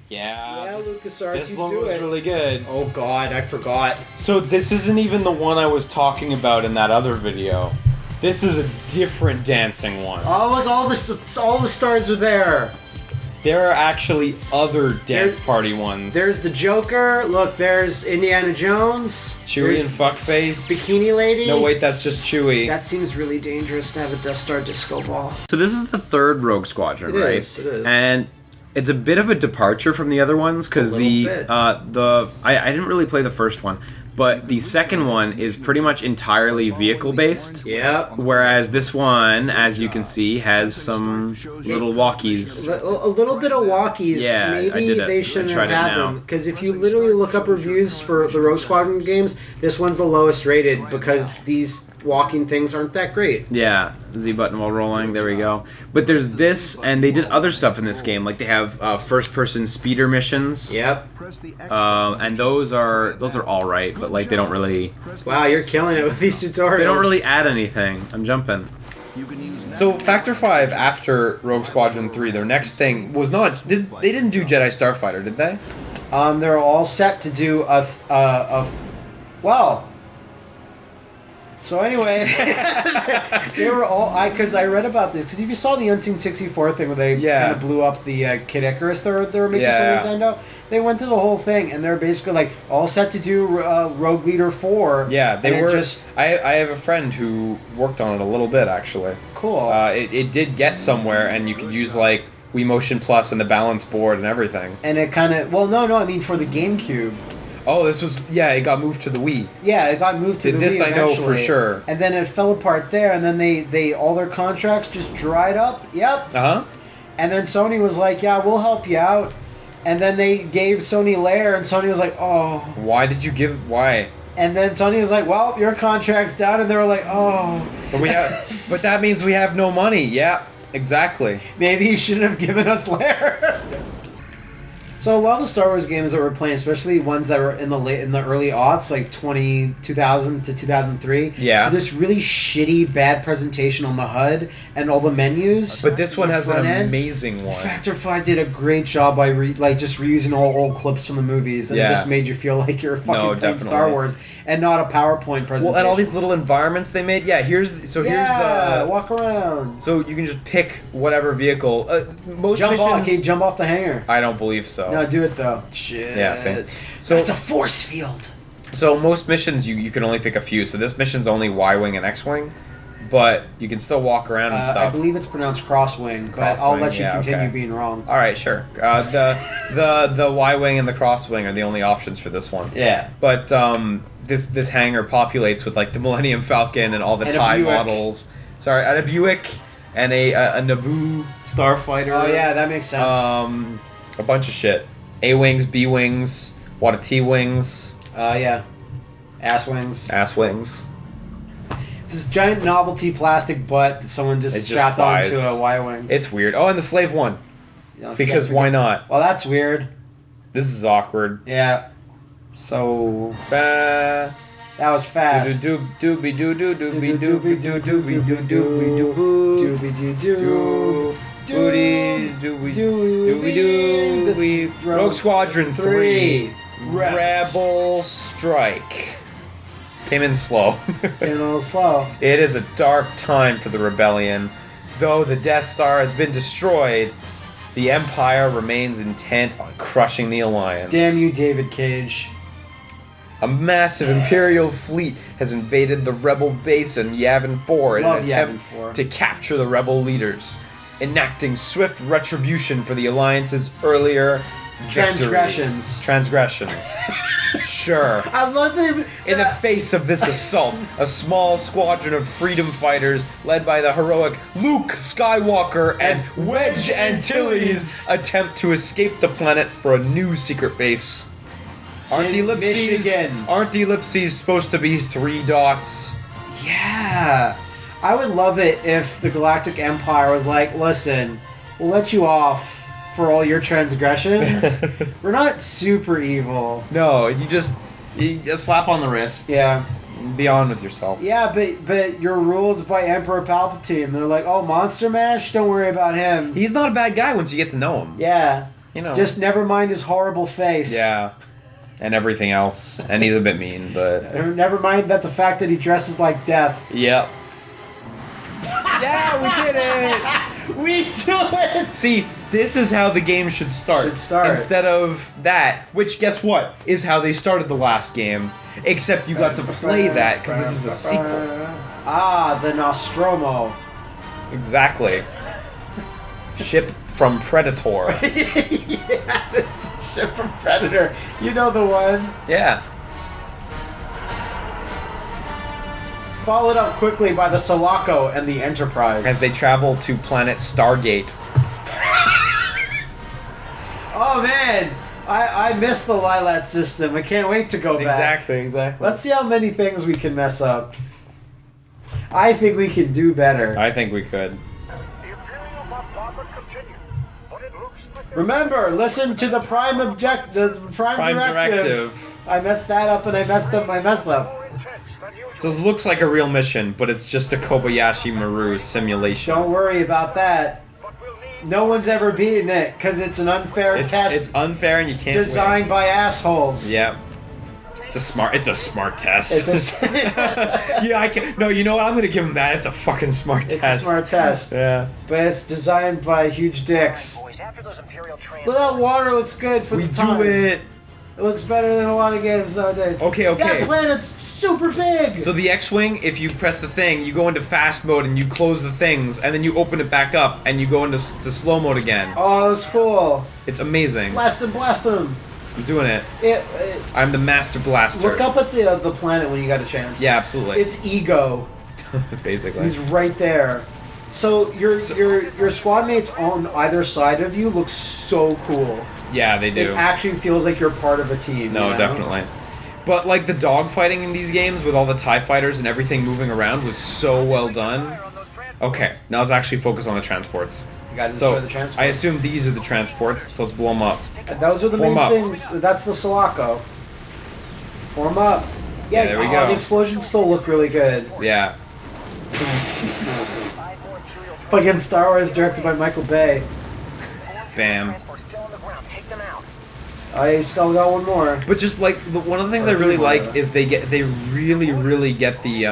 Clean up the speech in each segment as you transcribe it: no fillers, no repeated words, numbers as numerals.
Yeah, LucasArts, this one was really good. Oh god, I forgot. So this isn't even the one I was talking about in that other video. This is a different dancing one. Oh look, all the stars are there. There are actually other dance party ones. There's the Joker. Look, there's Indiana Jones. Chewie and Fuckface. Bikini Lady. No, wait, that's just Chewie. That seems really dangerous to have a Death Star disco ball. So this is the third Rogue Squadron, right? It is. And it's a bit of a departure from the other ones because I didn't really play the first one, but the second one is pretty much entirely vehicle based. Yep. Whereas this one, as you can see, has some little walkies. A little bit of walkies. Yeah, maybe they shouldn't have had them because if you literally look up reviews for the Rogue Squadron games, this one's the lowest rated because these walking things aren't that great. Yeah, Z button while rolling. There we go. But there's this, and they did other stuff in this game. Like they have first-person speeder missions. Yep. And those are all right, but like they don't really. Wow, you're killing it with these tutorials. They don't really add anything. I'm jumping. So Factor 5 after Rogue Squadron 3, their next thing was not. They didn't do Jedi Starfighter, did they? They're all set to do well. So anyway, they were all because I read about this because if you saw the Unseen 64 thing where they kind of blew up the Kid Icarus they were making for Nintendo, they went through the whole thing and they're basically like all set to do Rogue Leader 4. Yeah, they were. I have a friend who worked on it a little bit actually. Cool. It did get somewhere and you could use like Wii Motion Plus and the balance board and everything. And it kind of I mean for the GameCube. Oh, this was it got moved to the Wii. Yeah, it got moved to the Wii. This I know for sure. And then it fell apart there, and then they all their contracts just dried up. Yep. And then Sony was like, "Yeah, we'll help you out." And then they gave Sony Lair, and Sony was like, "Oh." Why did you give? Why? And then Sony was like, "Well, your contract's down," and they were like, "Oh." But but that means we have no money. Yeah, exactly. Maybe you shouldn't have given us Lair. So a lot of the Star Wars games that we're playing, especially ones that were in the early aughts, like 2000 to 2003, this really shitty, bad presentation on the HUD and all the menus. But this one has an amazing one. Factor 5 did a great job by just reusing all old clips from the movies, and it just made you feel like you're fucking playing Star Wars and not a PowerPoint presentation. Well, and all these little environments they made. Yeah, here's the walk around. So you can just pick whatever vehicle. Most jump missions, jump off the hangar. I don't believe so. No, do it though. Shit. Yeah, same. So it's a force field. So most missions you can only pick a few. So this mission's only Y-wing and X-wing, but you can still walk around and stuff. I believe it's pronounced crosswing, but I'll let you continue being wrong. All right, sure. The Y-wing and the crosswing are the only options for this one. Yeah. But this hangar populates with like the Millennium Falcon and all the TIE models. Sorry, and a Buick and a Naboo starfighter. Oh yeah, that makes sense. A bunch of shit. A-wings, B-wings, what a T-wings. Yeah. Ass wings. Ass wings. It's this giant novelty plastic butt that someone just strapped onto a Y-wing. It's weird. Oh, and the slave one. Because why not? Well, that's weird. This is awkward. Yeah. So... that was fast. Doobie doo doo doobie doobie doo doobie doo doobie doo doobie doo doo. Rogue Squadron 3 Rebel Strike. Came in slow. Came in a little slow. It is a dark time for the Rebellion. Though the Death Star has been destroyed, the Empire remains intent on crushing the Alliance. Damn you, David Cage. A massive Imperial fleet has invaded the Rebel base in Yavin 4 in an attempt to capture the Rebel leaders, enacting swift retribution for the Alliance's earlier transgressions. Sure. I love that. In the face of this assault, a small squadron of freedom fighters led by the heroic Luke Skywalker and Wedge Antilles attempt to escape the planet for a new secret base. Aren't ellipses supposed to be 3 dots? Yeah. I would love it if the Galactic Empire was like, listen, we'll let you off for all your transgressions. We're not super evil. No, you just slap on the wrist. Yeah. Be on with yourself. Yeah, but you're ruled by Emperor Palpatine. They're like, oh, Monster Mash? Don't worry about him. He's not a bad guy once you get to know him. Yeah. you know. Just never mind his horrible face. Yeah. And everything else. And he's a bit mean, but... Never mind that the fact that he dresses like death. Yep. Yeah, we did it! We do it! See, this is how the game should start. Instead of that, which, guess what, is how they started the last game. Except you got to play that, because this is a sequel. Ah, the Nostromo. Exactly. Ship from Predator. Yeah, this is Ship from Predator. You know the one. Yeah. Followed up quickly by the Sulaco and the Enterprise. As they travel to planet Stargate. Oh man, I miss the Lilat system. I can't wait to go back. Exactly. Let's see how many things we can mess up. I think we can do better. I think we could. Remember, listen to the Prime Directives. I messed that up and I messed up my mess up. So this looks like a real mission, but it's just a Kobayashi Maru simulation. Don't worry about that. No one's ever beaten it because it's an unfair test. It's unfair and you can't designed win. by assholes. Yep. It's a smart test. Yeah, I can. No, you know what? I'm gonna give him that. It's a fucking smart test. It's a smart test. Yeah. But it's designed by huge dicks. Look, that water looks good for the time. We do it. It looks better than a lot of games nowadays. Okay. That planet's super big! So the X-Wing, if you press the thing, you go into fast mode and you close the things, and then you open it back up and you go into slow mode again. Oh, that's cool. It's amazing. Blast him. I'm doing it. I'm the Master Blaster. Look up at the planet when you got a chance. Yeah, absolutely. It's Ego. Basically. He's right there. So your squad mates on either side of you look so cool. Yeah, they do. It actually feels like you're part of a team. No, you know? definitely. But like the dogfighting in these games with all the TIE fighters and everything moving around was so well done. Okay, now let's actually focus on the transports. You gotta destroy the transports. I assume these are the transports, so let's blow them up. Those are the main things. That's the Sulaco. Form up. Yeah, there we go. The explosions still look really good. Yeah. Fucking Star Wars directed by Michael Bay. Bam. I still got one more. But just like one of the things I really like is they really get the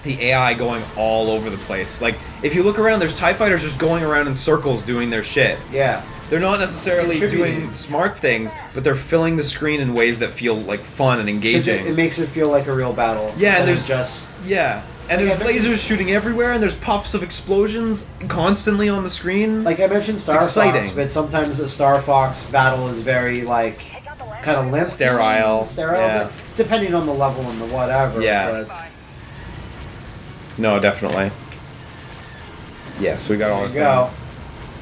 AI going all over the place. Like if you look around, there's TIE fighters just going around in circles doing their shit. Yeah. They're not necessarily doing smart things, but they're filling the screen in ways that feel like fun and engaging. It makes it feel like a real battle. Yeah, and there's just and there's lasers shooting everywhere, and there's puffs of explosions constantly on the screen. Like I mentioned, Star Fox, but sometimes the Star Fox battle is very like kind of limp, sterile, yeah. But depending on the level and the whatever. Yeah. But no, definitely. Yes, we got all the things.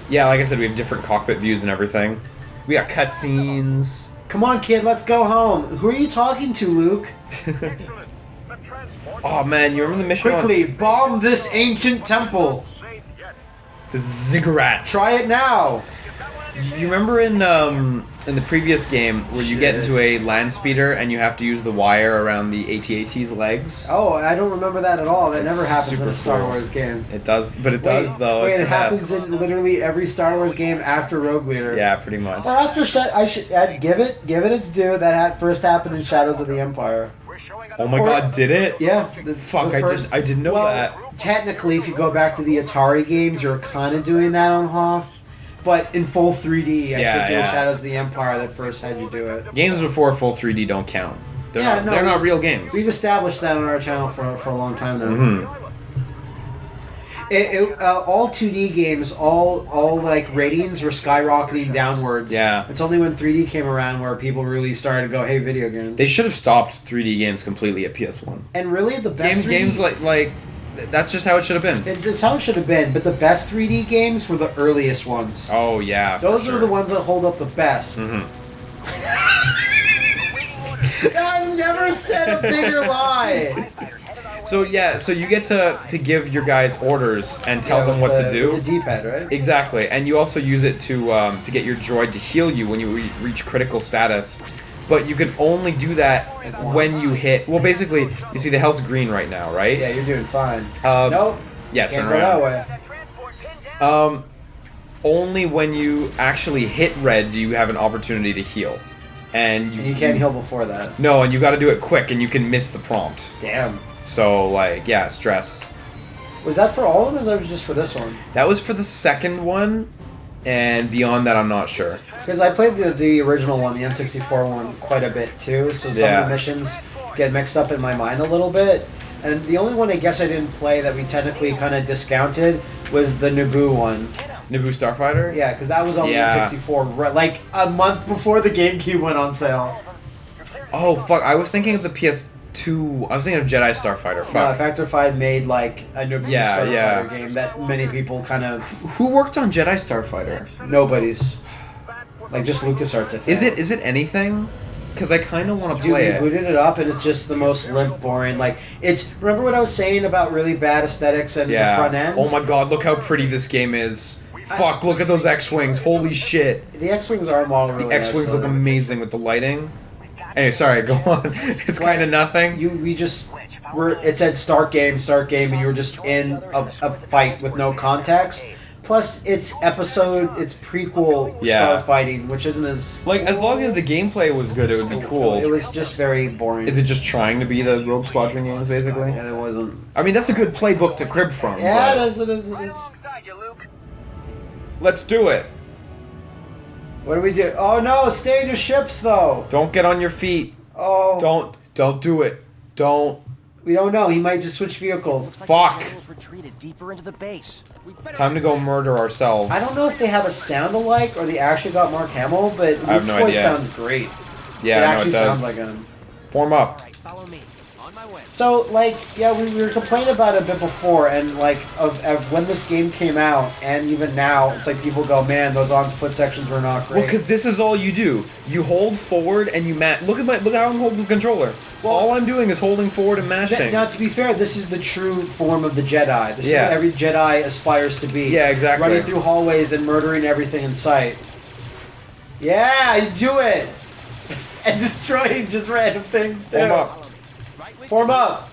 Yeah, like I said, we have different cockpit views and everything. We got cutscenes. Come on, kid, let's go home. Who are you talking to, Luke? Oh man, you remember the mission? Quickly, bomb this ancient temple. The ziggurat. Try it now. You remember in the previous game where you get into a land speeder and you have to use the wire around the AT-AT's legs? Oh, I don't remember that at all. That never happens in a Star cool. Wars game. It does, but it does though. Wait, it's it happens in literally every Star Wars game after Rogue Leader. Yeah, pretty much. Or after I'd give it its due. That first happened in Shadows of the Empire. Oh my god, did it? Yeah. I didn't know that. Technically, if you go back to the Atari games, you're kind of doing that on Hoth. But in full 3D, I think it was Shadows of the Empire that first had you do it. Games before full 3D don't count. They're not real games. We've established that on our channel for a long time now. Mm-hmm. All 2D games, all like ratings were skyrocketing downwards. Yeah. It's only when 3D came around where people really started to go, hey, video games. They should have stopped 3D games completely at PS1. And really, the best games like that's just how it should have been. It's how it should have been, but the best 3D games were the earliest ones. Oh yeah, those are the ones that hold up the best. Mm-hmm. I've never said a bigger lie. So you get to give your guys orders and tell them what to do. With the D-pad, right? Exactly, and you also use it to get your droid to heal you when you reach critical status. But you can only do that when you hit. Well, basically, you see the health's green right now, right? Yeah, you're doing fine. Nope. Yeah, Can't turn go around. that way. only when you actually hit red do you have an opportunity to heal. And you can't heal before that. No, and you got to do it quick, and you can miss the prompt. Damn. So, like, yeah, stress. Was that for all of them, or was that just for this one? That was for the second one, and beyond that, I'm not sure. Because I played the original one, the N64 one, quite a bit, too, so some of the missions get mixed up in my mind a little bit. And the only one I guess I didn't play that we technically kind of discounted was the Naboo one. Naboo Starfighter? Yeah, because that was on the N64, like a month before the GameCube went on sale. Oh, fuck. I was thinking of the PS2. I was thinking of Jedi Starfighter. Fuck. No, Factor 5 made like a Naboo Starfighter game that many people kind of... Who worked on Jedi Starfighter? Nobody's. Like just LucasArts, I think. Is it anything? Because I kind of want to play it. Dude, we booted it up and it's just the most limp, boring. Like, it's... Remember what I was saying about really bad aesthetics and the front end? Oh my god, look how pretty this game is. Fuck, look at those X-Wings. Holy shit. The X-Wings are modeled really nice. The X-Wings look amazing with the lighting. Anyway, sorry, go on. It's kind of nothing. It said start game, and you were just in a fight with no context. Plus, it's prequel starfighting, which isn't as... Like, as long as the gameplay was good, it would be cool. It was just very boring. Is it just trying to be the Rogue Squadron games, basically? Yeah, it wasn't. I mean, that's a good playbook to crib from. Yeah, it is. Let's do it. What do we do? Oh no, stay in your ships though. Don't get on your feet. Oh. Don't do it. Don't. We don't know. He might just switch vehicles. Fuck. Time to go murder ourselves. I don't know if they have a sound alike or they actually got Mark Hamill, but Luke's voice sounds great. Yeah, it actually sounds like him. Form up. Follow me. On my way. So, like, yeah, we were complaining about it a bit before, and, like, of when this game came out, and even now, it's like people go, man, those on-foot sections were not great. Well, because this is all you do. You hold forward and you look how I'm holding the controller. Well, all I'm doing is holding forward and mashing. Now, to be fair, this is the true form of the Jedi. This is what every Jedi aspires to be. Yeah, exactly. Running through hallways and murdering everything in sight. Yeah, you do it! And destroying just random things, too. Form up. Form up!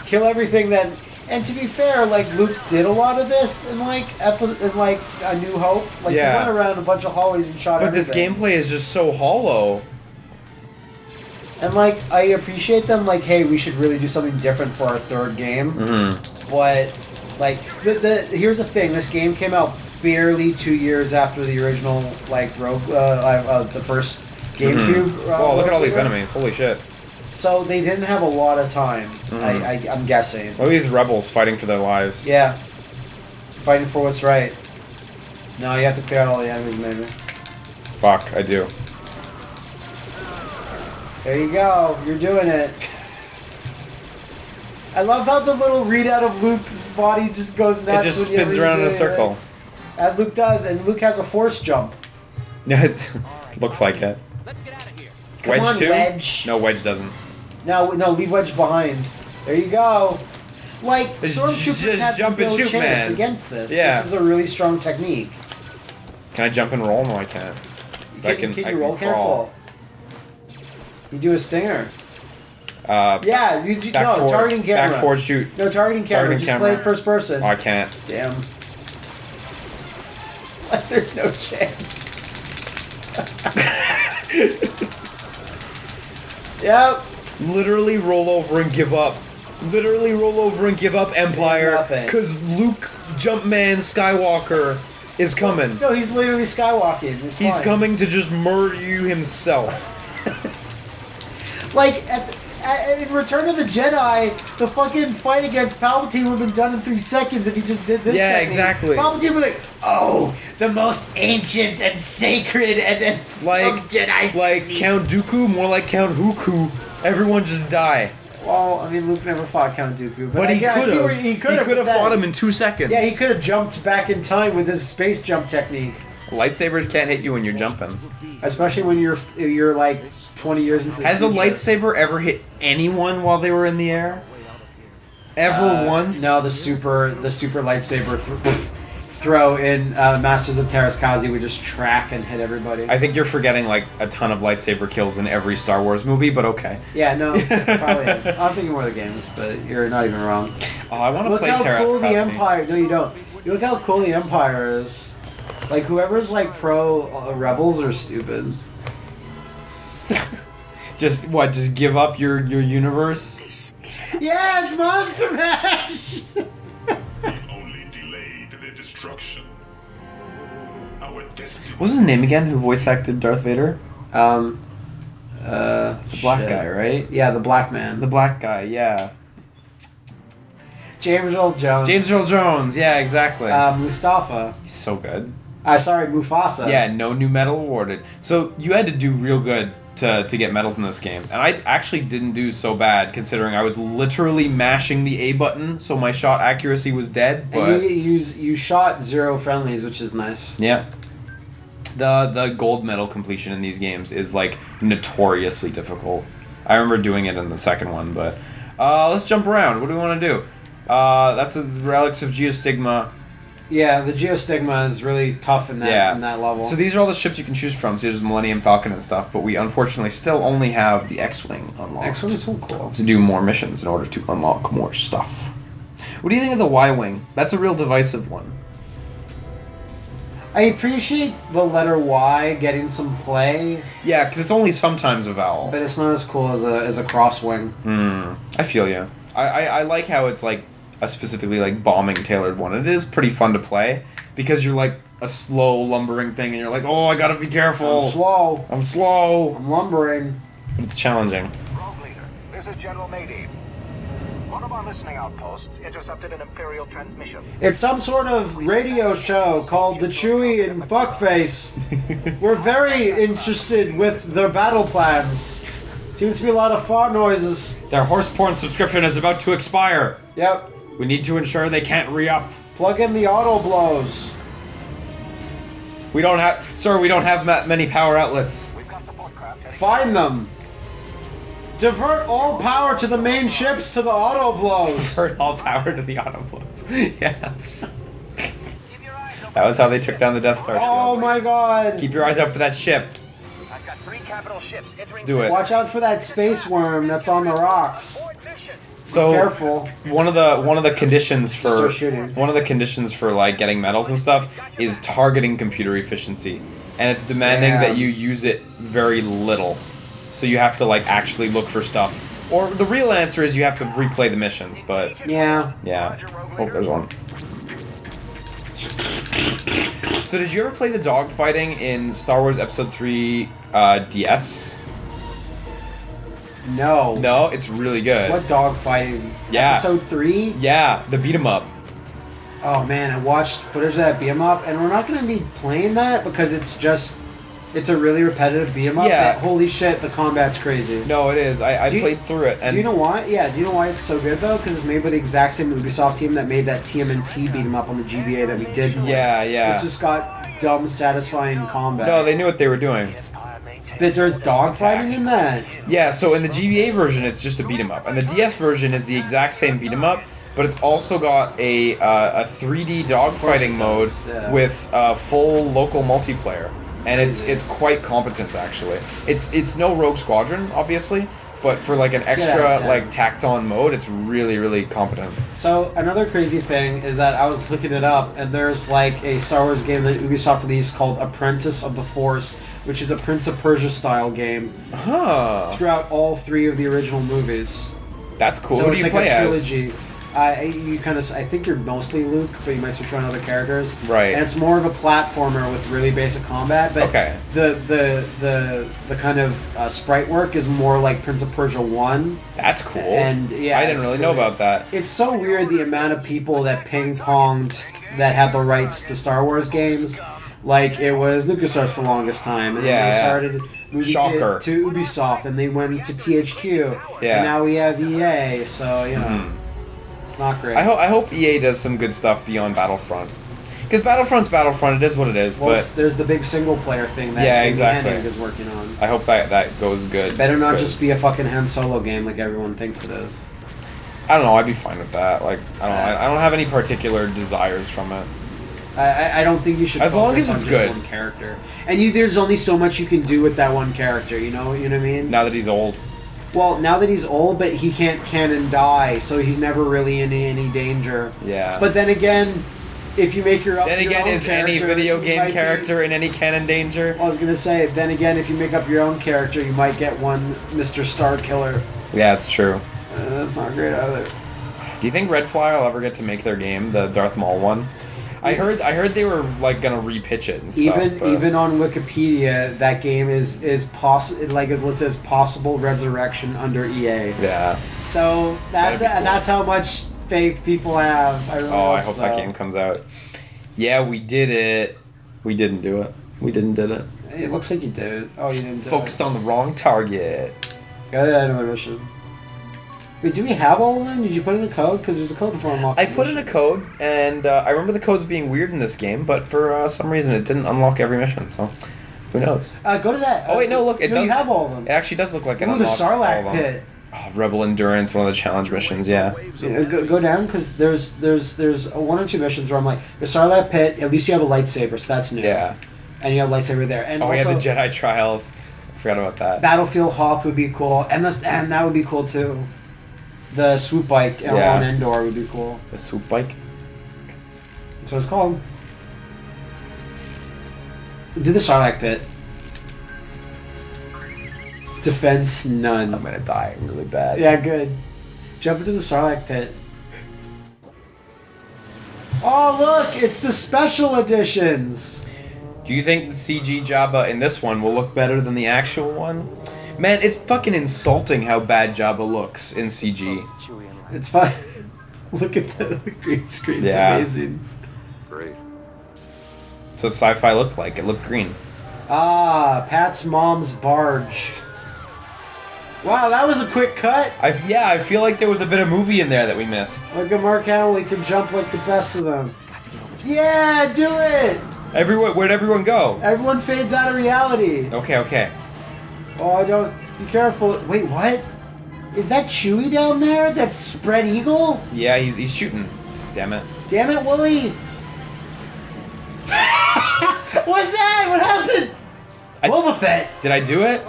Kill everything that... And to be fair, like, Luke did a lot of this in, like, A New Hope. Like, he went around a bunch of hallways and shot everything. But this gameplay is just so hollow. And, like, I appreciate them, like, hey, we should really do something different for our third game. Mm-hmm. But, like, here's the thing. This game came out barely 2 years after the original, like, Rogue, the first GameCube. Mm-hmm. Well, look at all these enemies. Holy shit. So they didn't have a lot of time, I'm guessing. Look at these rebels fighting for their lives. Yeah. Fighting for what's right. No, you have to clear out all the enemies, maybe. Fuck, I do. There you go. You're doing it. I love how the little readout of Luke's body just goes nuts. It just spins around in a circle. As Luke does, and Luke has a force jump. Yeah, it looks like it. Let's get out of here. Come on, too? Wedge. No, Wedge doesn't. No, leave Wedge behind. There you go. Like, Stormtroopers have no chance against this. Yeah. This is a really strong technique. Can I jump and roll? No, I can't. Can you roll cancel? You do a stinger. Yeah, no, targeting camera. Back forward shoot. No, targeting camera. Just play it first person. Oh, I can't. Damn. There's no chance. Yep. Literally roll over and give up. Literally roll over and give up, Empire. Because Luke Jumpman Skywalker is coming. No, he's literally skywalking. He's coming to just murder you himself. Like, in Return of the Jedi, the fucking fight against Palpatine would have been done in 3 seconds if he just did this technique. Exactly. Palpatine was like, oh, the most ancient and sacred and of Jedi like techniques. Count Dooku, more like Count Hooku. Everyone just die. Well, I mean, Luke never fought Count Dooku. But he could have. He could have fought him in 2 seconds. Yeah, he could have jumped back in time with his space jump technique. Lightsabers can't hit you when you're jumping. Especially when you're like 20 years into the Has future. a lightsaber ever hit anyone while they were in the air? Ever once? No, the super lightsaber throw in Masters of Terraskazi would just track and hit everybody. I think you're forgetting like a ton of lightsaber kills in every Star Wars movie, but okay. Yeah, no, probably. I'm thinking more of the games, but you're not even wrong. Oh, I want to play Terraskazi. Look how cool the Empire. No, you don't. You look how cool the Empire is. Like, whoever's, like, pro Rebels are stupid. Just give up your universe? Yeah, it's Monster Mash! Only delayed their destruction. Our destiny. What was his name again? Who voice acted Darth Vader? The black guy, right? Yeah, the black man. The black guy, yeah. James Earl Jones. James Earl Jones, yeah, exactly. Mustafa. He's so good. Sorry, Mufasa. Yeah, no new medal awarded. So you had to do real good to get medals in this game. And I actually didn't do so bad, considering I was literally mashing the A button, so my shot accuracy was dead. But And you shot 0 friendlies, which is nice. yeah. The gold medal completion in these games is, like, notoriously difficult. I remember doing it in the second one, but... let's jump around. What do we want to do? That's a Relics of Geostigma. Yeah, the Geostigma is really tough in that in that level. So these are all the ships you can choose from. So there's Millennium Falcon and stuff, but we unfortunately still only have the X-Wing unlocked. X-Wing is so cool. To do more missions in order to unlock more stuff. What do you think of the Y-Wing? That's a real divisive one. I appreciate the letter Y getting some play. Yeah, because it's only sometimes a vowel. But it's not as cool as a crosswing. I feel you. I like how it's like a specifically like bombing tailored one. It is pretty fun to play because you're like a slow lumbering thing and you're like, oh, I gotta be careful. I'm slow. I'm lumbering. But it's challenging. Rogue Leader, this is General Mayday. One of our listening outposts intercepted an Imperial transmission. It's some sort of radio show called The Chewie and Fuckface. We're very interested with their battle plans. Seems to be a lot of fart noises. Their horse porn subscription is about to expire. Yep. We need to ensure they can't re-up. Plug in the auto blows. We don't have many power outlets. We've got support craft heading. Find them. Divert all power to the main ships to the auto blows. Divert all power to the auto blows. Yeah. Keep your eyes open. That was how they took down the Death Star. Oh my god. Keep your eyes out for that ship. I've got 3 capital ships entering. Let's do it. Watch out for that space worm that's on the rocks. So Careful. One of the conditions for Start shooting. one of the conditions for like getting medals and stuff is targeting computer efficiency, and it's demanding Yeah. that you use it very little. So you have to like actually look for stuff. Or the real answer is you have to replay the missions, but Yeah. yeah. Oh, there's one. So did you ever play the dogfighting in Star Wars Episode 3 DS? No. No, it's really good. What dogfighting? Yeah. Episode 3? Yeah, the beat 'em up. Oh man, I watched footage of that beat 'em up, and we're not going to be playing that because it's a really repetitive beat 'em up. Yeah. That, holy shit, the combat's crazy. No, it is. I Do you- played through it. And Do you know why? Yeah, do you know why it's so good though? Because it's made by the exact same Ubisoft team that made that TMNT beat 'em up on the GBA that we did. Yeah, yeah. It's just got dumb, satisfying combat. No, they knew what they were doing. But there's dogfighting in that. Yeah, so in the GBA version, it's just a beat 'em up, and the DS version is the exact same beat 'em up, but it's also got a 3D dogfighting mode does, yeah. with full local multiplayer, and it's quite competent actually. It's no Rogue Squadron, obviously, but for like an out of extra 10. like tacked on mode, it's really competent. So another crazy thing is that I was looking it up, and there's like a Star Wars game that Ubisoft released called Apprentice of the Force, which is a Prince of Persia style game Huh. throughout all 3 of the original movies. That's cool. So Who do it's you like play a as? trilogy. You kind of, I think you're mostly Luke, but you might switch around other characters. Right. And it's more of a platformer with really basic combat. But Okay. the kind of sprite work is more like Prince of Persia 1. That's cool. And yeah, I didn't it's really know about that. It's so weird the amount of people that ping-ponged that had the rights to Star Wars games. Like, it was LucasArts for the longest time. And Yeah, then they yeah. started moving Shocker. to Ubisoft, and they went to THQ. Yeah. And now we have EA, so, you know, it's not great. I hope EA does some good stuff beyond Battlefront. Because Battlefront's Battlefront, it is what it is, Well, but there's the big single-player thing that Yeah, Amy exactly. Hennig is working on. I hope that goes good. Better not just 'cause be a fucking Han Solo game like everyone thinks it is. I don't know, I'd be fine with that. Like, I don't know, I don't have any particular desires from it. I don't think you should As long focus as it's on just good. one character. And there's only so much you can do with that one character, you know what I mean? Now that he's old. Well, now that he's old, but he can't canon die, so he's never really in any danger. Yeah. But then again, if you make your Then your again, own is any character, video you game might character in any canon danger? I was gonna say, then again, if you make up your own character, you might get one Mr. Star Killer. Yeah, it's true. That's not great either. Do you think Redfly will ever get to make their game, the Darth Maul one? I heard they were like gonna repitch it and stuff. Even on Wikipedia, that game is listed as possible resurrection under EA. Yeah. So that's That'd be cool. that's how much faith people have. I really I hope that game comes out. Yeah, we did it. We didn't do it. We didn't did it. It looks like you did it. Oh, you didn't. Focused on the wrong target. Got another mission. Wait, do we have all of them? Did you put in a code? Because there's a code for unlocking. I put in a code, and I remember the codes being weird in this game, but for some reason it didn't unlock every mission. So, who knows? Go to that. Oh wait, no, look, it does. You have all of them. It actually does look like it Ooh, the unlocked all Sarlacc of them. pit. Oh, Rebel Endurance, one of the challenge missions. Yeah. Go down because there's one or two missions where I'm like the Sarlacc pit. At least you have a lightsaber, so that's new. Yeah. And you have a lightsaber there, and Oh, also yeah, the Jedi Trials. I forgot about that. Battlefield Hoth would be cool, and that would be cool too. The swoop bike on Endor would be cool. The swoop bike. That's what it's called. Do the Sarlacc pit. Defense none. I'm gonna die really bad. Yeah, good. Jump into the Sarlacc pit. Oh, look! It's the special editions! Do you think the CG Jabba in this one will look better than the actual one? Man, it's fucking insulting how bad Jabba looks in CG. It's fine. Look at the green screen. It's Yeah. amazing. Great. That's what sci-fi looked like. It looked green. Ah, Pat's mom's barge. Wow, that was a quick cut. I feel like there was a bit of movie in there that we missed. Look at Mark Hamill. He can jump like the best of them. Yeah, do it! Where'd everyone go? Everyone fades out of reality. Okay. Oh, don't. Be careful. Wait, what? Is that Chewie down there? That's Spread Eagle? Yeah, he's shooting. Damn it. Damn it, Wooly! What's that? What happened? Boba Fett! Did I do it?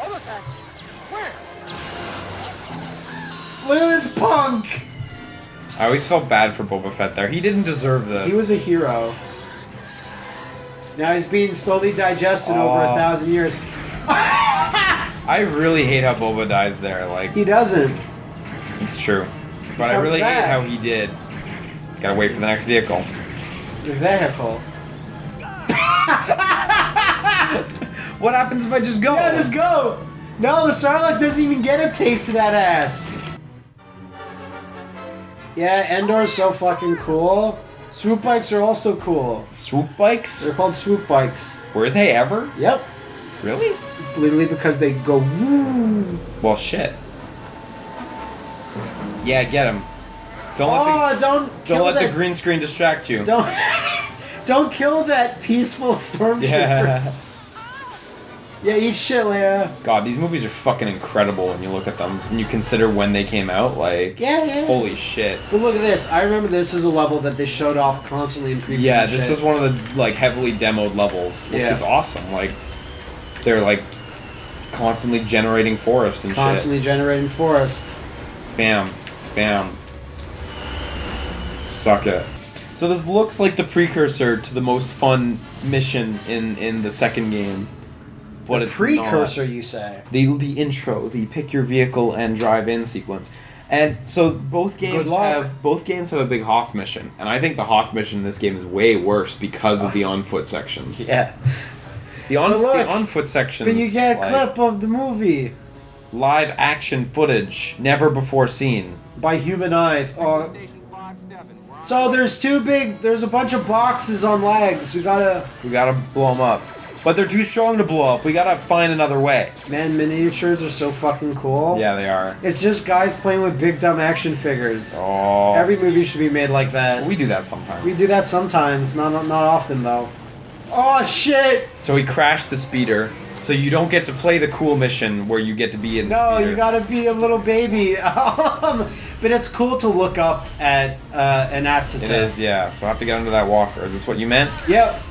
Look at this punk! I always felt bad for Boba Fett there. He didn't deserve this. He was a hero. Now he's being slowly digested over 1,000 years. I really hate how Boba dies there. Like, He doesn't. it's true. But I comes really back. hate how he did. Gotta wait for the next vehicle. The vehicle. What happens if I just go? Yeah, just go! No, the Sarlacc doesn't even get a taste of that ass. Yeah, Endor's so fucking cool. Swoop bikes are also cool. Swoop bikes? They're called swoop bikes. Were they ever? Yep. Really? It's literally because they go woo. Well, shit. Yeah, get him. Don't Don't let the green screen distract you. Don't kill that peaceful stormtrooper. Yeah. Yeah, eat shit, Leia. God, these movies are fucking incredible when you look at them and you consider when they came out. Like, Yeah. holy shit. But look at this. I remember this is a level that they showed off constantly in previous. Yeah, this was one of the like heavily demoed levels, which Yeah. is awesome. Like, they're like constantly generating forest and constantly generating forest. shit. Bam, bam. Suck it. So this looks like the precursor to the most fun mission in the second game. But it's Precursor, not. you say? The intro, the pick your vehicle and drive in sequence. And so both games have a big Hoth mission, and I think the Hoth mission in this game is way worse because of the on foot sections. Yeah. The on foot sections. But you get a like, clip of the movie live action footage never before seen. by human eyes. Oh. So there's a bunch of boxes on legs. We gotta blow them up, but they're too strong to blow up. We gotta find another way. Man, miniatures are so fucking cool. Yeah, they are. It's just guys playing with big dumb action figures. Oh, Every movie should be made like that. we do that sometimes. We do that sometimes, not often though. Oh shit! So we crashed the speeder. So you don't get to play the cool mission where you get to be in the No, speeder. you gotta be a little baby. But it's cool to look up at an Mattster. It is, yeah. So I have to get under that walker. Is this what you meant? Yep.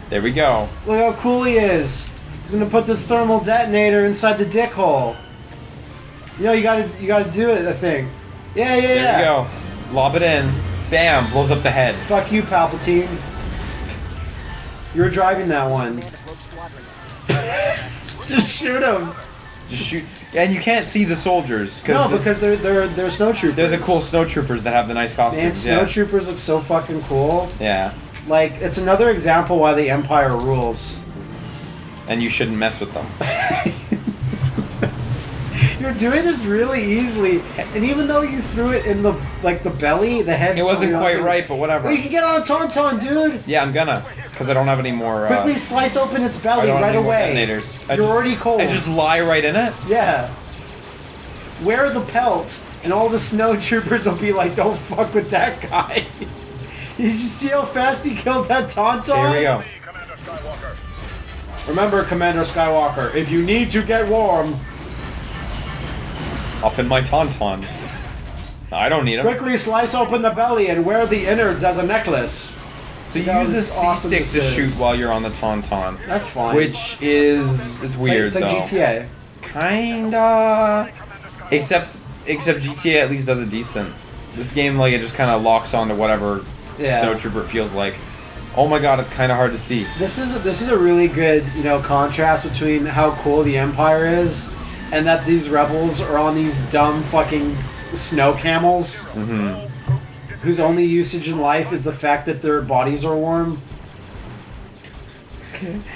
There we go. Look how cool he is. He's gonna put this thermal detonator inside the dick hole. You know, you gotta do it, I think. Yeah. There we go. Lob it in. Bam. Blows up the head. Fuck you, Palpatine. You're driving that one. Command approach squadron. Just shoot him. Just shoot. And you can't see the soldiers. No, because they're snowtroopers. they're the cool snowtroopers that have the nice Man, costumes. Yeah. snowtroopers look so fucking cool. Yeah. Like, it's another example why the Empire rules. And you shouldn't mess with them. You're doing this really easily, and even though you threw it in the belly, the head. It wasn't quite right, but whatever. Well, you can get on a tauntaun, dude. Yeah, I'm gonna, because I don't have any more. Quickly slice open its I belly don't have right any more away. detonators. You're already cold. And just lie right in it. Yeah. Wear the pelt, and all the snowtroopers will be like, "Don't fuck with that guy." Did you see how fast he killed that tauntaun? Here we go. Commander Skywalker. Remember, Commander Skywalker, if you need to get warm, Up in my tauntaun. I don't need them. quickly slice open the belly and wear the innards as a necklace. So you That use the was C awesome stick to this shoot is. while you're on the tauntaun. That's fine. Which is it's weird it's like though. GTA. Kinda. Except GTA at least does it decent. This game like it just kind of locks onto whatever Yeah. snowtrooper it feels like. Oh my god, it's kind of hard to see. This is a really good, contrast between how cool the Empire is and that these rebels are on these dumb fucking snow camels whose only usage in life is the fact that their bodies are warm.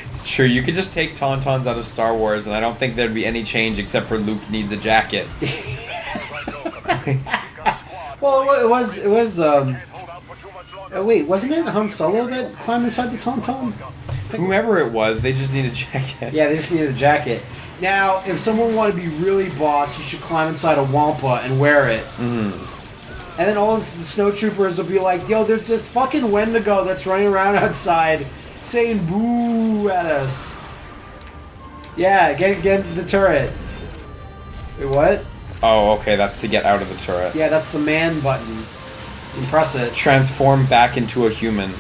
It's true. You could just take tauntauns out of Star Wars, and I don't think there'd be any change except for Luke needs a jacket. Well, it was wait, wasn't it Han Solo that climbed inside the tauntaun? Whomever it was, they just need a jacket. Yeah, they just needed a jacket. Now, if someone wanted to be really boss, you should climb inside a Wampa and wear it. And then all the snowtroopers will be like, yo, there's this fucking Wendigo that's running around outside saying boo at us. Yeah, get the turret. Wait, what? Oh, okay, that's to get out of the turret. Yeah, that's the man button. You press it. Transform back into a human.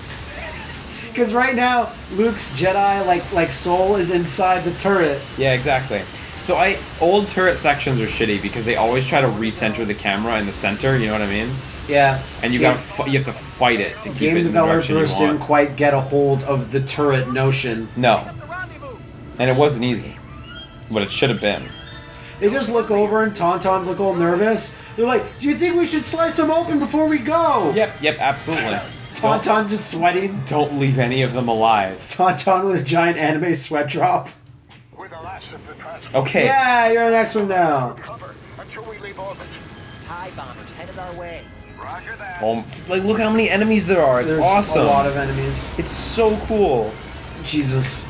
Because right now, Luke's Jedi like soul is inside the turret. Yeah, exactly. So old turret sections are shitty because they always try to recenter the camera in the center. You know what I mean? Yeah. And you Yeah. you have to fight it to keep Game it in the direction you developers didn't want. quite get a hold of the turret notion. No, and it wasn't easy, but it should have been. They just look over and Tauntauns look all nervous. They're like, "Do you think we should slice them open before we go?" Yep, absolutely. Tauntaun just sweating. Don't leave any of them alive. Tauntaun with a giant anime sweat drop. We're the last of the transport. Okay. Yeah, you're the next one now. Cover until we leave orbit. TIE bombers headed our way. Roger that. Like, look how many enemies there are. It's There's awesome. a lot of enemies. It's so cool. Jesus.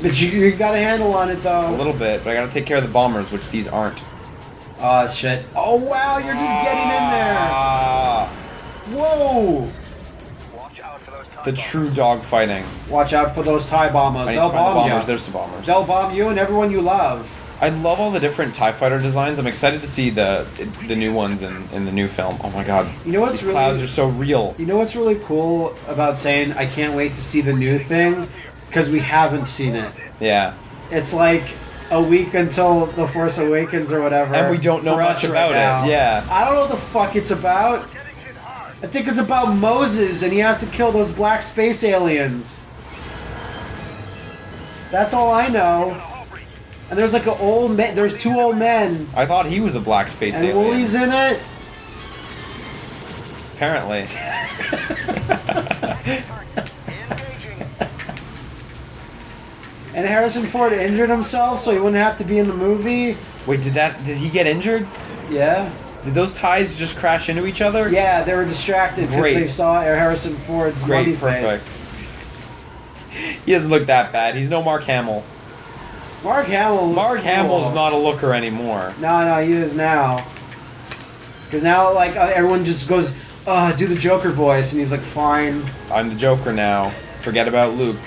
But you got a handle on it A though. little bit, but I gotta take care of the bombers, which these aren't. Oh shit. Oh wow, you're just getting in there. Ah, Whoa. Watch out for those TIE the bombers. true dog fighting. Watch out for those TIE bombers. I need They'll to find the bomb bombers. you. There's the bombers. They'll bomb you and everyone you love. I love all the different TIE fighter designs. I'm excited to see the new ones in the new film. Oh my god. You know what's These really clouds are so real. You know what's really cool about saying I can't wait to see the new thing? Because we haven't seen it. Yeah. It's like a week until The Force Awakens or whatever. And we don't know for much us about it, now. yeah. I don't know what the fuck it's about. I think it's about Moses and he has to kill those black space aliens. That's all I know. And there's like there's two old men. I thought he was a black space And alien. Woolie's in it. Apparently. And Harrison Ford injured himself so he wouldn't have to be in the movie. Wait, did he get injured? Yeah. Did those ties just crash into each other? Yeah, they were distracted because Great. they saw Harrison Ford's Great, mummy perfect. face. He doesn't look that bad. He's no Mark Hamill. Mark Hamill looks Mark cool. Hamill's not a looker anymore. No, he is now. Because now, like, everyone just goes, do the Joker voice, and he's like, fine. I'm the Joker now. Forget about Luke.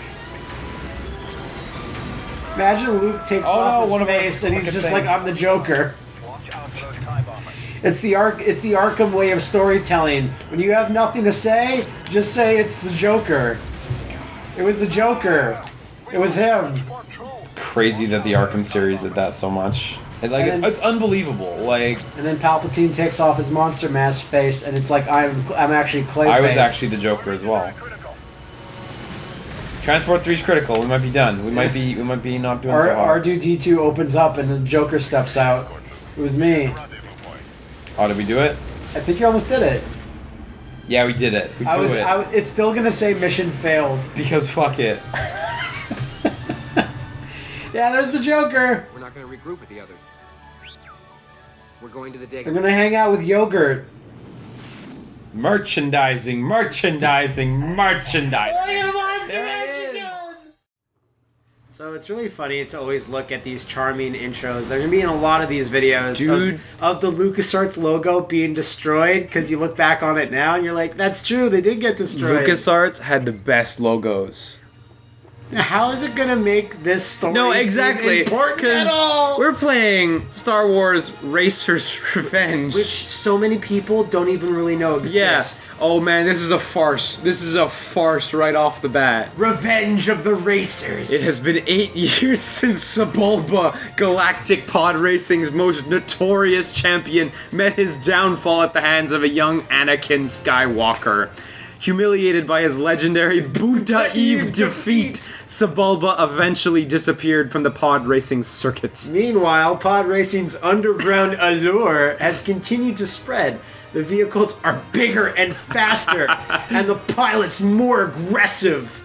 Imagine Luke takes Oh, off no, his one of our face, and he's fucking just like, things. I'm the Joker. Watch out for those TIE bombers. It's the Arkham way of storytelling. When you have nothing to say, just say it's the Joker. It was the Joker. It was him. Crazy that the Arkham series did that so much. And- It's unbelievable. Like, And then Palpatine takes off his monster mask face, and it's like I'm actually Clayface. I was actually the Joker as well. Transport 3's critical. We might be done. We might be not doing so hard. R2-D2 opens up and the Joker steps out. It was me. Oh, did we do it? I think you almost did it. Yeah, we did it. It's still gonna say mission failed. Because fuck it. Yeah, there's the Joker. We're not going to regroup with the others. We're going to the dig. We're gonna hang out with Yogurt. Merchandising. So it's really funny to always look at these charming intros. They're gonna be in a lot of these videos, dude, of the LucasArts logo being destroyed. Because you look back on it now and you're like, "That's true. They did get destroyed." LucasArts had the best logos. How is it gonna make this story important at all? We're playing Star Wars Racer's Revenge, which so many people don't even really know exists. Yeah. Oh man, this is a farce. This is a farce right off the bat. Revenge of the Racers. It has been 8 years since Sebulba, Galactic Pod Racing's most notorious champion, met his downfall at the hands of a young Anakin Skywalker. Humiliated by his legendary Buddha Eve defeat, Sebulba eventually disappeared from the pod racing circuit. Meanwhile, pod racing's underground allure has continued to spread. The vehicles are bigger and faster, and the pilots more aggressive.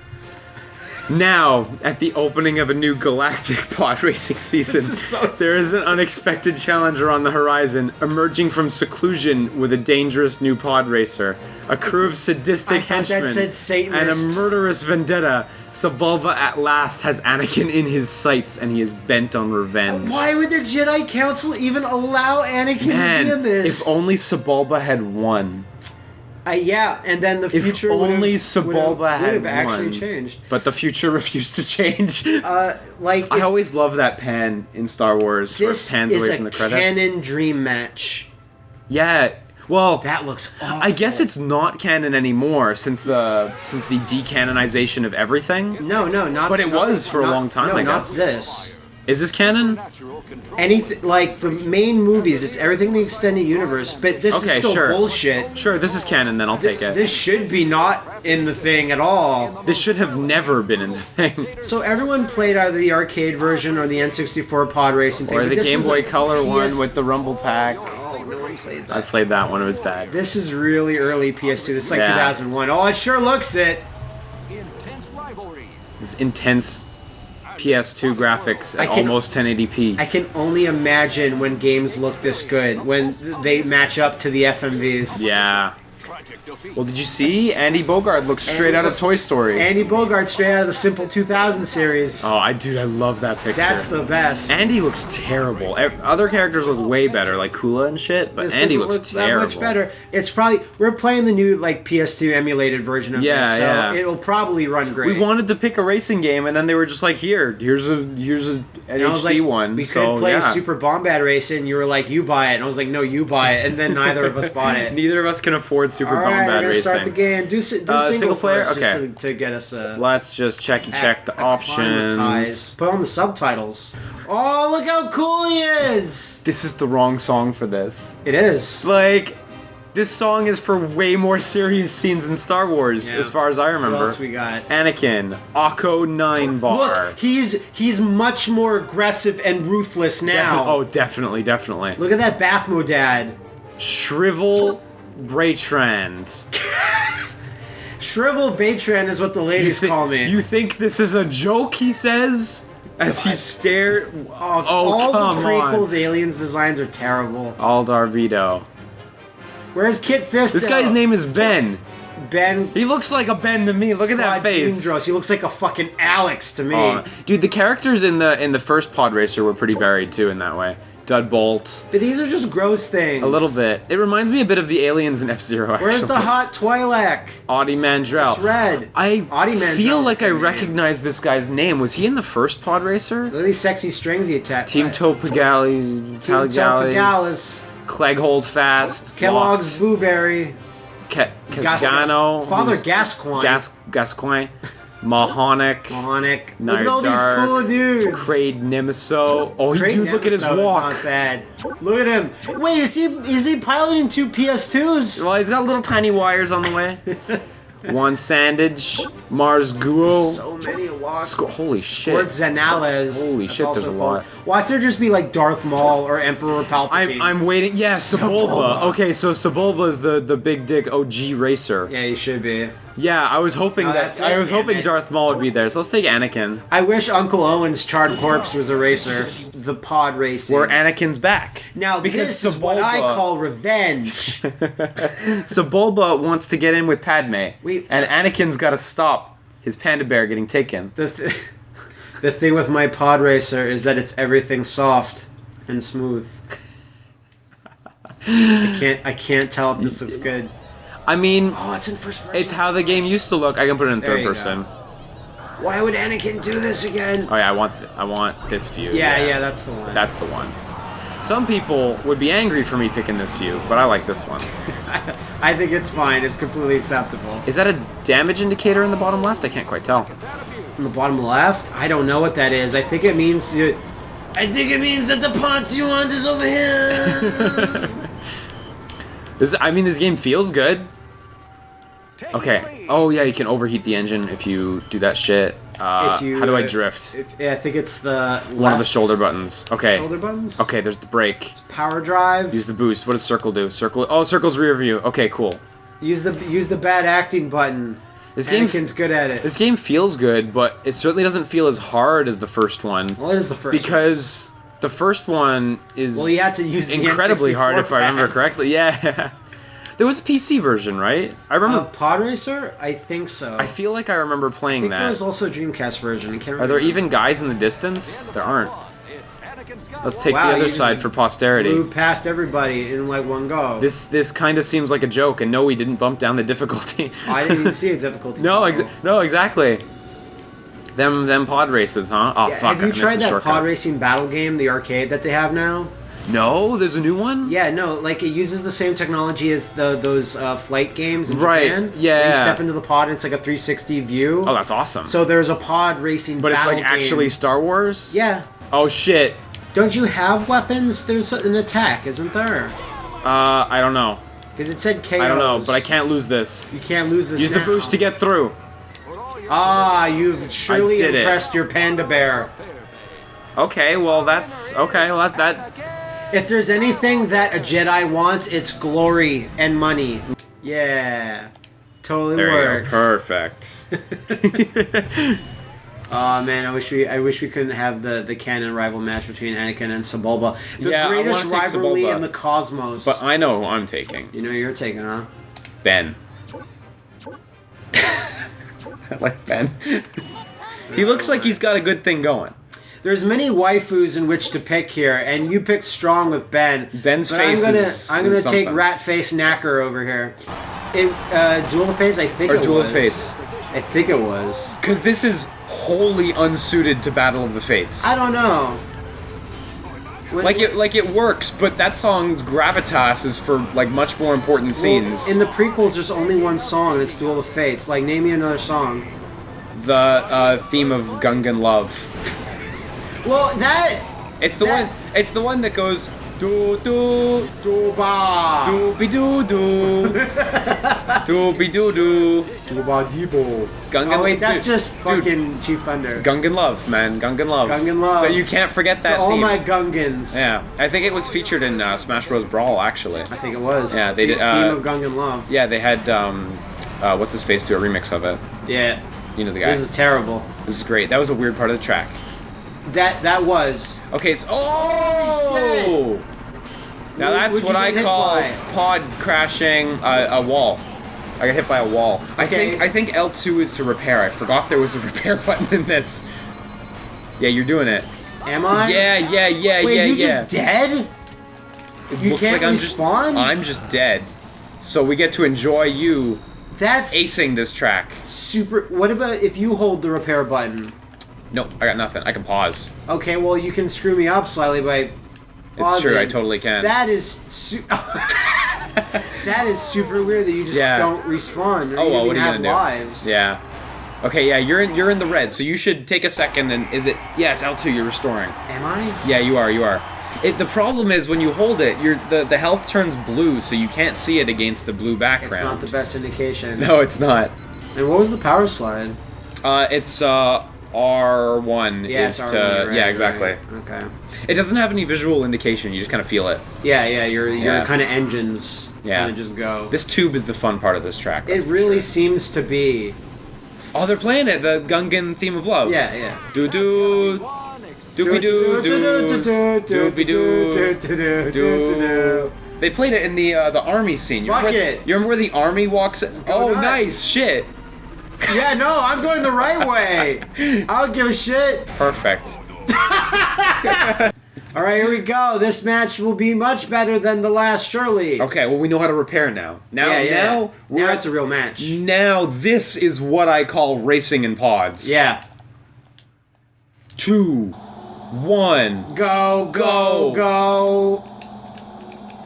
Now, at the opening of a new galactic pod racing season, there is an unexpected challenger on the horizon, emerging from seclusion with a dangerous new pod racer. A crew of sadistic henchmen and a murderous vendetta. Sebulba at last has Anakin in his sights, and he is bent on revenge. Why would the Jedi Council even allow Anakin to be in this? If only Sebulba had won. Yeah, and then the future would have actually changed. But the future refused to change. I always love that pan in Star Wars where it pans away from the credits. This is a canon dream match. Yeah, well, that looks awful. I guess it's not canon anymore since the decanonization of everything. No, not. But it was for a long time. I guess. Not this. Is this canon? Anything like the main movies, it's everything in the extended universe, but this is still bullshit. Sure, this is canon, then I'll take it. This should be not in the thing at all. This should have never been in the thing. So everyone played either the arcade version or the N64 pod racing thing. Or the Game Boy Color one with the Rumble Pack. Oh, no one played that. I played that one, it was bad. This is really early PS2, this is like 2001. Oh, it sure looks it! Intense rivalries. This intense PS2 graphics at almost 1080p. I can only imagine when games look this good, when they match up to the FMVs. Yeah. Well, did you see? Andy Bogart looks straight out of Toy Story. Andy Bogart straight out of the Simple 2000 series. Oh, I love that picture. That's the best. Andy looks terrible. Other characters look way better, like Kula and shit, but Andy looks terrible. That much better. It's probably, we're playing the new like PS2 emulated version of this, so it'll probably run great. We wanted to pick a racing game, and then they were just like, here's a HD one. We could play Super Bombad Racing. You were like, you buy it, and I was like, no, you buy it, and then neither of us bought it. Neither of us can afford Super Bombad Racing. Start the game. Do single player. First, okay. Just to get us. Let's just check the options. Put on the subtitles. Oh, look how cool he is! This is the wrong song for this. It is. Like, this song is for way more serious scenes in Star Wars, as far as I remember. What else we got? Anakin, Akko 9 bar. Look, he's much more aggressive and ruthless now. Definitely. Look at that Bathmo dad. Shrivel Braytrand. Shrivel Baytran is what the ladies call me. You think this is a joke, he says? As he stared... all the prequels aliens designs are terrible. Aldar Vito. Where's Kit Fisto? This guy's name is Ben. Ben. He looks like a Ben to me. Look at that face. He looks like a fucking Alex to me. Dude, the characters in the first Pod Racer were pretty varied too in that way. Dudbolt. But these are just gross things. A little bit. It reminds me a bit of the aliens in F-Zero, actually. Where's the hot Twi'lek? Audie Mandrell. It's red. I feel like I recognize this guy's name. Was he in the first Pod Racer? Look at these sexy strings he attacked. Team Topagallis. Clegg Holdfast. Kellogg's Blueberry. Casgano. Father Gascoigne. Gascoigne. Mahonic. Look at all these cool dudes. Kraid Nemiso. Oh, dude, look at his walk. Not bad. Look at him. Wait, is he piloting two PS2s? Well, he's got little tiny wires on the way. Juan Sandage, Mars Guo. So many walks. Holy shit. Zanales. Holy shit, there's a lot. Watch there just be like Darth Maul or Emperor Palpatine. I'm waiting. Yeah, Sebulba. Okay, so Sebulba is the big dick OG racer. Yeah, he should be. Yeah, I was hoping I was hoping it. Darth Maul would be there. So let's take Anakin. I wish Uncle Owen's charred corpse was a racer. The pod racing. Where Anakin's back. Now this is what I call revenge. Sebulba wants to get in with Padme, Wait, and Anakin's got to stop his panda bear getting taken. The thing with my pod racer is that it's everything soft and smooth. I can't tell if this looks good. I mean, Oh, it's in first person. it's how the game used to look. I can put it in There third you go. person. Why would Anakin do this again? Oh yeah, I want this view. Yeah, that's the one. That's the one. Some people would be angry for me picking this view, but I like this one. I think it's fine. It's completely acceptable. Is that a damage indicator in the bottom left? I can't quite tell. In the bottom left, I don't know what that is. I think it means that the parts you want is over here. This game feels good. Okay. Oh yeah, you can overheat the engine if you do that shit. How do I drift? I think it's the One of the shoulder buttons. Okay. Shoulder buttons. Okay, there's the brake. Power drive. Use the boost. What does circle do? Circle. Oh, circle's rear view. Okay, cool. Use the bad acting button. This game. Anakin's good at it. This game feels good, but it certainly doesn't feel as hard as the first one. Well, it is the first because the first one is you had to use the incredibly N64 hard if I remember pad. correctly. Yeah. There was a PC version, right? I remember. Of Pod Racer? I think so. I feel like I remember playing I think that. there was also a Dreamcast version. I can't remember. Are there even guys in the distance? There aren't. Let's take Wow, the other you side for posterity. Blew past everybody in like one go. This kind of seems like a joke, and no, we didn't bump down the difficulty. I didn't even see a difficulty. No, level. no, exactly. Them pod races, huh? Oh fuck! Have you I missed tried the that shortcut. pod racing battle game, the arcade that they have now? No, there's a new one. Yeah, no, like it uses the same technology as those flight games in Right, Japan. yeah. And you step into the pod and it's like a 360 view. Oh, that's awesome. So there's a pod racing but it's battle like actually game. Star Wars. Yeah. Oh shit. Don't you have weapons? There's an attack, isn't there? I don't know. Because it said KOs. I don't know, but I can't lose this. You can't lose this Use the now. boost to get through. Ah, you've surely did it. impressed your panda bear. Okay, well that's okay. Well that If there's anything that a Jedi wants, it's glory and money. Yeah. Totally there works. you go. Perfect. Oh man, I wish we couldn't have the canon rival match between Anakin and Sebulba. The Yeah, I greatest wanna take rivalry Sebulba. in the cosmos. But I know who I'm taking. You know who you're taking, huh? Ben. I like Ben. He looks like he's got a good thing going. There's many waifus in which to pick here, and you picked strong with Ben. Ben's but face I'm gonna is take something. rat face knacker over here. Duel of Fates, I think Or it Duel of was. Fates. I think it was. Because this is wholly unsuited to Battle of the Fates. I don't know. Like it works, but that song's gravitas is for like much more important scenes. In the prequels, there's only one song, and it's Duel of Fates. Like, name me another song. The theme of Gungan Love. Well, that... It's the That- one. It's the one that goes do do Duba. dooby doo doo dooby doo doo. Duba Debo. Gungan. Oh wait, that's dude, just dude, fucking Chief Thunder. Gungan Love, man. Gungan Love. Gungan Love. So you can't forget that To all theme. my Gungans. Yeah, I think it was featured in Smash Bros. Brawl, actually. I think it was. Yeah, they the did, Theme of Gungan Love. Yeah, they had what's his face do a remix of it. Yeah. You know the guy. This is terrible. This is great. That was a weird part of the track. That was. Okay, so oh, now that's What'd what you I get hit call by? pod crashing a wall. I got hit by a wall. Okay. I think L2 is to repair. I forgot there was a repair button in this. Yeah, you're doing it. Am I? Yeah. Wait, you just dead? It You looks can't like respawn? I'm just dead. So we get to enjoy you That's acing this track. super. What about if you hold the repair button? Nope, I got nothing. I can pause. Okay, well you can screw me up slightly by. It's true, I pausing. totally can. That is. That is super weird that you just Yeah. don't respawn. Or Oh well, even what are you have gonna do? lives. Yeah. Okay, yeah, you're in the red, so you should take a second and is it? Yeah, it's L2. You're restoring. Am I? Yeah, you are. The problem is when you hold it, the health turns blue, so you can't see it against the blue background. It's not the best indication. No, it's not. And what was the power slide? It's R1 Yeah, is it's to R1, right, yeah, exactly. right. Okay. It doesn't have any visual indication. You just kind of feel it. Yeah, your Yeah. kind of engines Yeah. kind of just go. This tube is the fun part of this track. It really seems to be. Oh, they're playing it. The Gungan theme of love. Yeah. Do do. Doobie doo doo. They played it in the army scene. You Fuck remember, it. You remember where the army walks? Oh, nuts. nice shit. Yeah, no, I'm going the right way. I don't give a shit. Perfect. All right, here we go. This match will be much better than the last, surely. Okay, well we know how to repair now. Now Now it's a real match. Now this is what I call racing in pods. Yeah. 2, 1. Go.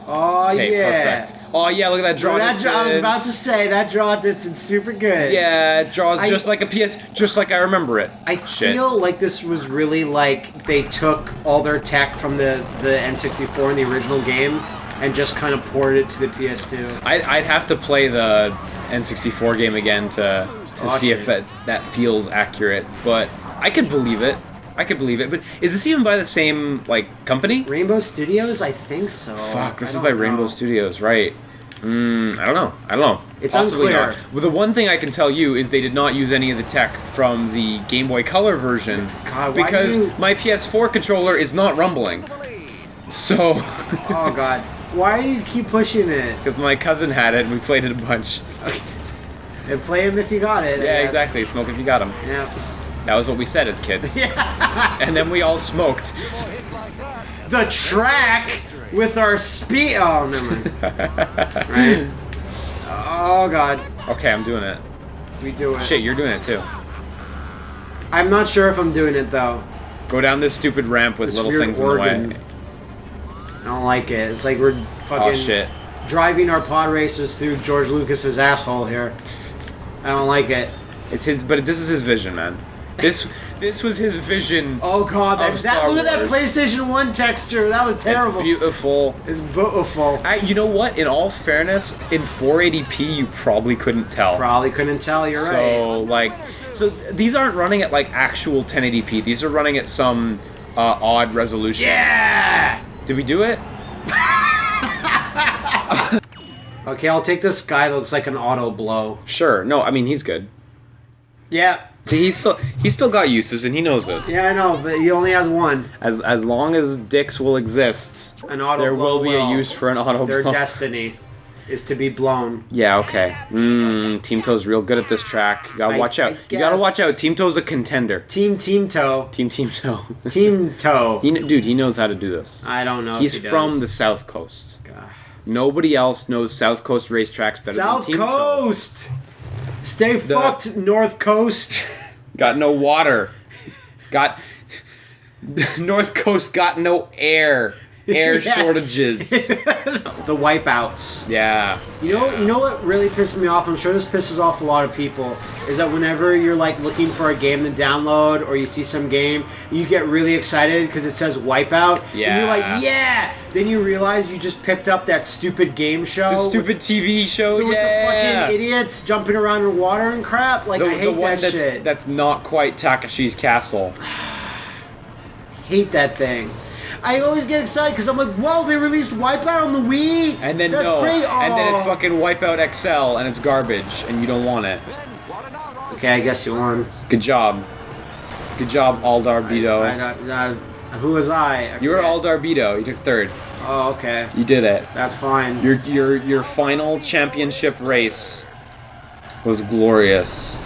Oh, Okay, yeah. perfect. Oh yeah, look at that draw distance. I was about to say, that draw distance super good. Yeah, it draws just like a PS, just like I remember it. I feel like this was really like they took all their tech from the N64 in the original game and just kind of poured it to the PS2. I'd have to play the N64 game again to see if that feels accurate, but I could believe it. But is this even by the same company? Rainbow Studios, I think so. Fuck, this is by Rainbow Studios, right? I don't know. It's Possibly unclear. not. Well, the one thing I can tell you is they did not use any of the tech from the Game Boy Color version God, why because do you... my PS4 controller is not rumbling. So. Oh God, why do you keep pushing it? Because my cousin had it and we played it a bunch. And play him if you got it. I Yeah, guess. exactly. Smoke if you got them. Yeah. That was what we said as kids. Yeah. And then we all smoked. The track with our speed. Oh, never mind. Right? Oh God. Okay, I'm doing it. We do it. Shit, you're doing it too. I'm not sure if I'm doing it though. Go down this stupid ramp with This little weird things organ. in the way. I don't like it. It's like we're fucking Oh shit. driving our pod racers through George Lucas's asshole here. I don't like it. It's his, but this is his vision, man. This was his vision. Oh God, of Star look at that Wars. PlayStation 1 texture. That was terrible. It's beautiful. It's beautiful. You know what? In all fairness, in 480p, you probably couldn't tell. Probably couldn't tell. You're right. So these aren't running at actual 1080p. These are running at some odd resolution. Yeah. Did we do it? Okay, I'll take this guy. Looks like an auto blow. Sure. No, I mean he's good. Yeah. See, he's still got uses and he knows it. Yeah, I know, but he only has one. As long as dicks will exist, An auto there blow will be a use for an auto Their blow. destiny is to be blown. Yeah, okay. Team Toe's real good at this track. You gotta watch out. You gotta watch out. Team Toe's a contender. Team Toe. Team Toe. Team Toe. Dude, he knows how to do this. I don't know. He's if he from does. the South Coast. God. Nobody else knows South Coast racetracks better South than Team Coast. Stay fucked, North Coast. Toe. Got no water. North Coast got no air. Air shortages. The wipeouts. Yeah. You know what really pisses me off? I'm sure this pisses off a lot of people. Is that whenever you're looking for a game to download or you see some game, you get really excited because it says Wipeout. Yeah. And you're like, yeah. Then you realize you just picked up that stupid game show. The stupid TV show. With the fucking idiots jumping around in water and crap. I hate that shit. That's not quite Takashi's Castle. Hate that thing. I always get excited because I'm like, wow, they released Wipeout on the Wii? And then That's no. great. Oh. And then it's fucking Wipeout XL and it's garbage and you don't want it. Okay, I guess you won. Good job. Good job, Aldarbido. Who was I? You were Aldarbido. You took third. Oh, okay. You did it. That's fine. Your final championship race was glorious.